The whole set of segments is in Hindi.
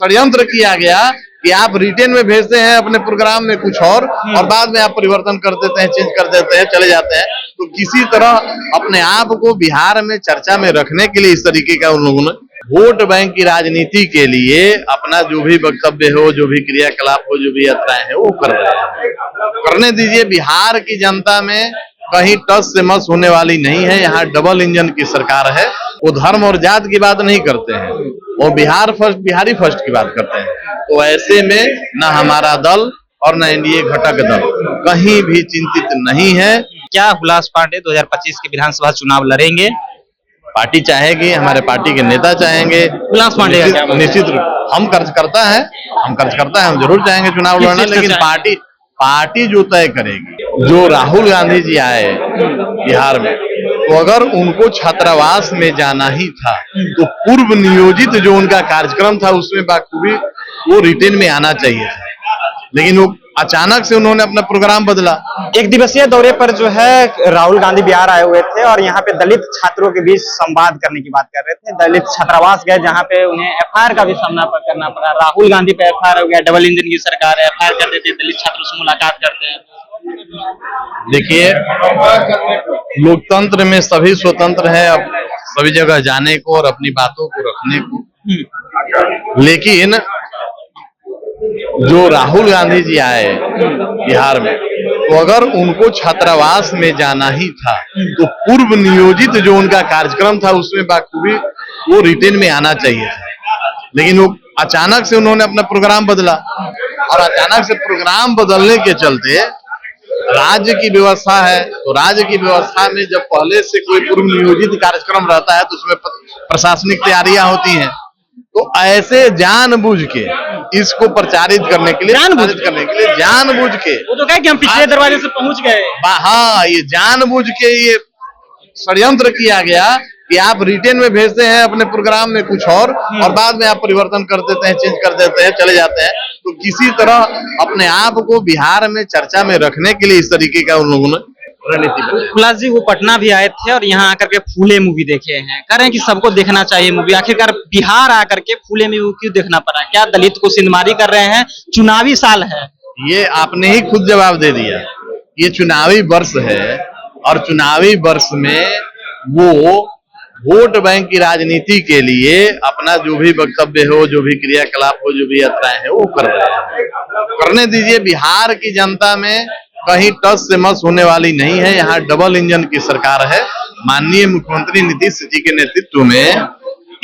षड्यंत्र किया गया कि आप रिटेन में भेजते हैं अपने प्रोग्राम में कुछ और बाद में आप परिवर्तन कर देते हैं, चेंज कर देते हैं, चले जाते हैं। तो किसी तरह अपने आप को बिहार में चर्चा में रखने के लिए इस तरीके का उन लोगों ने वोट बैंक की राजनीति के लिए अपना जो भी वक्तव्य हो, जो भी क्रियाकलाप हो, जो भी यात्राएं है वो कर रहे हैं। करने दीजिए। बिहार की जनता में कहीं टस से मस होने वाली नहीं है। यहाँ डबल इंजन की सरकार है। वो धर्म और जात की बात नहीं करते हैं, वो बिहार फर्स्ट, बिहारी फर्स्ट की बात करते हैं। तो ऐसे में न हमारा दल और न एनडीए घटक दल कहीं भी चिंतित नहीं है। क्या हुलास पांडे 2025 के विधानसभा चुनाव लड़ेंगे? पार्टी चाहेगी, हमारे पार्टी के नेता चाहेंगे। हुलास पांडे निश्चित रूप हम कार्यकर्ता है, हम जरूर चाहेंगे चुनाव लड़ना, लेकिन पार्टी जो तय करेगी। जो राहुल गांधी जी आए बिहार में, तो अगर उनको छात्रावास में जाना ही था तो पूर्व नियोजित जो उनका कार्यक्रम था उसमें बाखूबी वो रिटेन में आना चाहिए था, लेकिन वो अचानक से उन्होंने अपना प्रोग्राम बदला। एक दिवसीय दौरे पर जो है राहुल गांधी बिहार आए हुए थे और यहाँ पे दलित छात्रों के बीच संवाद करने की बात कर रहे थे। दलित छात्रावास गए जहाँ पे उन्हें एफआईआर का भी सामना करना पड़ा। राहुल गांधी पे एफआईआर हो गया, डबल इंजन की सरकार है, एफआईआर कर देते, दलित छात्रों से मुलाकात करते हैं। देखिए, लोकतंत्र में सभी स्वतंत्र है अब सभी जगह जाने को और अपनी बातों को रखने को, लेकिन जो राहुल गांधी जी आए बिहार में, तो अगर उनको छात्रावास में जाना ही था तो पूर्व नियोजित जो उनका कार्यक्रम था उसमें बाखूबी वो रिटेन में आना चाहिए था, लेकिन वो अचानक से उन्होंने अपना प्रोग्राम बदला। और अचानक से प्रोग्राम बदलने के चलते राज्य की व्यवस्था है, तो राज्य की व्यवस्था में जब पहले से कोई पूर्व नियोजित कार्यक्रम रहता है तो उसमें प्रशासनिक तैयारियां होती हैं। तो ऐसे जानबूझ के इसको प्रचारित करने के लिए जानबूझ के वो तो कहे कि हम पिछले दरवाजे से पहुंच गए। हाँ, ये जानबूझ के ये षड्यंत्र किया गया कि आप रिटेन में भेजते हैं अपने प्रोग्राम में कुछ और बाद में आप परिवर्तन कर देते हैं, चेंज कर देते हैं, चले जाते हैं। तो किसी तरह अपने आप को बिहार में चर्चा में रखने के लिए इस तरीके का उन लोगों ने रणनीति। हुलास जी वो पटना भी आए थे और यहाँ आकर के फूले मूवी देखे हैं, कह रहे हैं कि सबको देखना चाहिए मूवी। आखिरकार बिहार आकर के फूले मूवी क्यों देखना पड़ा? क्या दलित को सिंधमारी कर रहे हैं? चुनावी साल है, ये आपने ही खुद जवाब दे दिया। ये चुनावी वर्ष है और चुनावी वर्ष में वो वोट बैंक की राजनीति के लिए अपना जो भी वक्तव्य हो, जो भी क्रियाकलाप हो, जो भी यात्राएं है वो कर रहे हैं। करने दीजिए। बिहार की जनता में कहीं टस से मस होने वाली नहीं है। यहाँ डबल इंजन की सरकार है। माननीय मुख्यमंत्री नीतीश जी के नेतृत्व में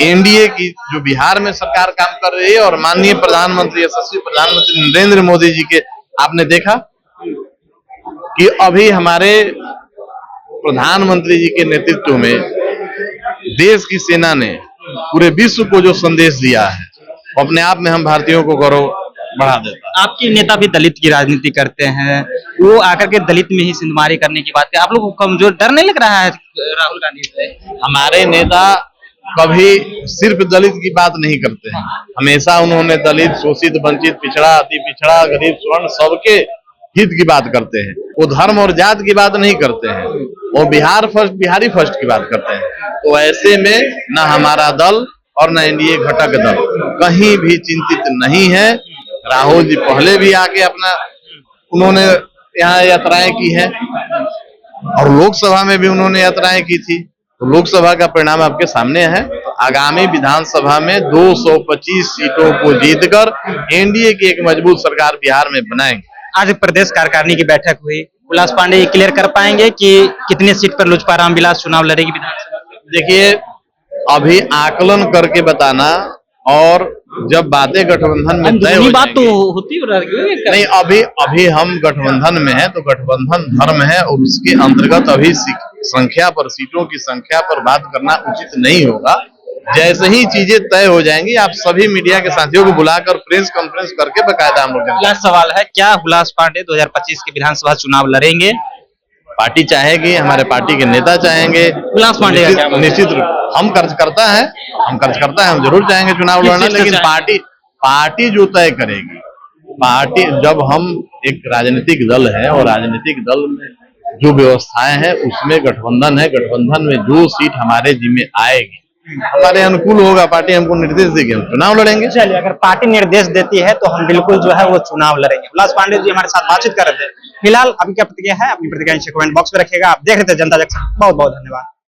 एनडीए की जो बिहार में सरकार काम कर रही है और माननीय प्रधानमंत्री, यशस्वी प्रधानमंत्री नरेंद्र मोदी जी के आपने देखा कि अभी हमारे प्रधानमंत्री जी के नेतृत्व में देश की सेना ने पूरे विश्व को जो संदेश दिया है, अपने आप में हम भारतीयों को गौरव बढ़ा देता है। आपके नेता भी दलित की राजनीति करते हैं, वो आकर के दलित में ही सिंधमारी करने की बात है। आप लोग को कमजोर डर नहीं लग रहा है राहुल गांधी से? हमारे नेता कभी सिर्फ दलित की बात नहीं करते हैं। हमेशा उन्होंने दलित, शोषित, वंचित, पिछड़ा, अति पिछड़ा, गरीब, स्वर्ण सबके हित की बात करते हैं। वो धर्म और जात की बात नहीं करते हैं, वो बिहार फर्स्ट, बिहारी फर्स्ट की बात करते हैं। तो ऐसे में न हमारा दल और न एनडीए घटक दल कहीं भी चिंतित नहीं है। राहुल जी पहले भी आके अपना उन्होंने यहाँ यात्राएं की हैं और लोकसभा में भी उन्होंने यात्राएं की थी। तो लोकसभा का परिणाम आपके सामने है। आगामी विधानसभा में 225 सीटों को जीतकर एनडीए की एक मजबूत सरकार बिहार में बनाएंगे। आज प्रदेश कार्यकारिणी की बैठक हुई, हुलास पांडे ये क्लियर कर पाएंगे कि कितने सीट पर लोजपा रामविलास चुनाव लड़ेगी विधानसभा? देखिए, अभी आकलन करके बताना और जब बातें गठबंधन में तय हो बात तो होती नहीं। अभी हम गठबंधन में हैं तो गठबंधन धर्म है और उसके अंतर्गत अभी संख्या पर, सीटों की संख्या पर बात करना उचित नहीं होगा। जैसे ही चीजें तय हो जाएंगी आप सभी मीडिया के साथियों को बुलाकर प्रेस कॉन्फ्रेंस करके बकायदा हम लोग। अगला सवाल है, क्या हुलास पांडे 2025 के विधानसभा चुनाव लड़ेंगे? पार्टी चाहेगी, हमारे पार्टी के नेता चाहेंगे। हुलास पांडे निश्चित रूप हम कार्यकर्ता है, हम जरूर चाहेंगे चुनाव लड़ना, लेकिन पार्टी जो तय करेगी। पार्टी, जब हम एक राजनीतिक दल है और राजनीतिक दल में जो व्यवस्थाएं हैं उसमें गठबंधन है। गठबंधन में जो सीट हमारे जिम्मे आएगी हमारे अनुकूल होगा, पार्टी हमको निर्देश देगी, हम चुनाव लड़ेंगे। चलिए, अगर पार्टी निर्देश देती है तो हम बिल्कुल जो है वो चुनाव लड़ेंगे। उल्लास पांडे जी हमारे साथ बातचीत कर रहे थे। फिलहाल अभी क्या प्रतिक्रिया है, अपनी प्रतिक्रिया नीचे कमेंट बॉक्स में रखिएगा। आप देख रहे थे जनता जंक्शन। बहुत बहुत धन्यवाद।